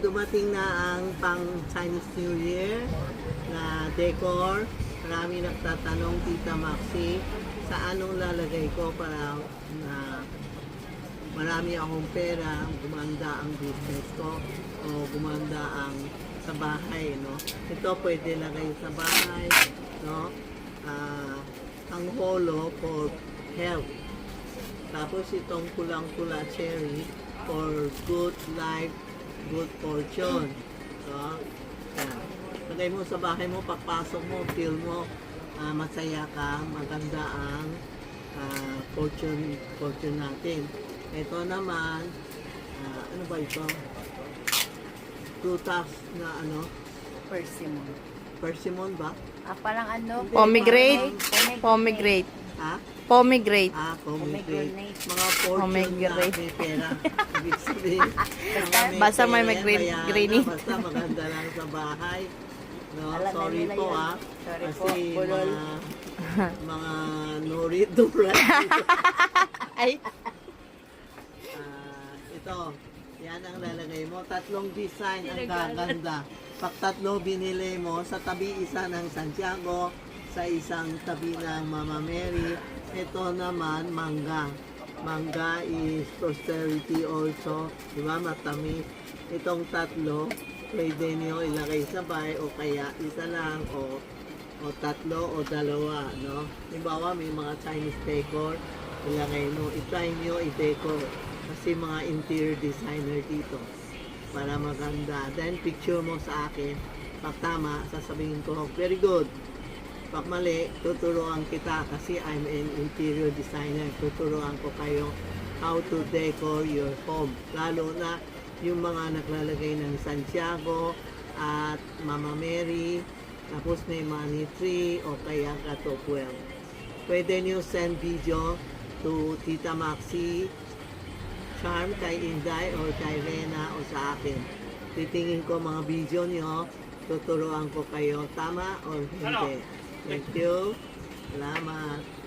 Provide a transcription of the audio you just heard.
dumating na ang pang Chinese New Year na decor. Marami nagtatanong, Tita Maxi, sa anong lalagay ko para na marami akong pera, gumanda ang business ko o gumanda ang sa bahay, no? Ito pwede lagay sa bahay, no? Ang holo for health. Tapos itong kulang-kula cherry for good life, good fortune. So, yan. Lagay mo sa bahay mo, pagpasok mo, feel mo, masaya ka, maganda ang fortune natin. Ito naman, ano ba ito? Prutas na ano? Persimmon. Persimmon ba? Parang ano? Pomegranate. Pomegranate. Ha? Pomegranate. Pomegranate. Mga fortune Pomegranate. na may pera. Ibig sabihin, mga Basta may pera, greeny. mayana, basta maganda lang sa bahay. No, Alam na sorry nila po yan. Sorry po, Kasi bulol. mga nori-dura dito. Ay. Ito, yan ang lalagay mo. Tatlong design ang gaganda. Pag tatlo binili mo, sa tabi isa ng Santiago, sa isang tabi ng Mama Mary. Ito naman, mangga. Mangga is prosperity also. Diba, matamis. Itong tatlo, pwede niyo ilagay sabay o kaya isa lang o tatlo o dalawa, no? Halimbawa, may mga Chinese decor, ilagay mo, i-try niyo i-decor. Kasi mga interior designer dito para maganda. Then picture mo sa akin. Pag tama, sasabihin ko, very good. Pag mali, tuturuan kita kasi I'm an interior designer. Tuturuan ko kayo how to decor your home. Lalo na yung mga naglalagay ng Santiago at Mama Mary, tapos may money tree o kaya katopwell. Pwede nyo send video to Tita Maxi Charm, kay Inday or kay Rena o sa akin. Titingin ko mga video nyo, tuturuan ko kayo tama or hindi. Thank you. Salamat.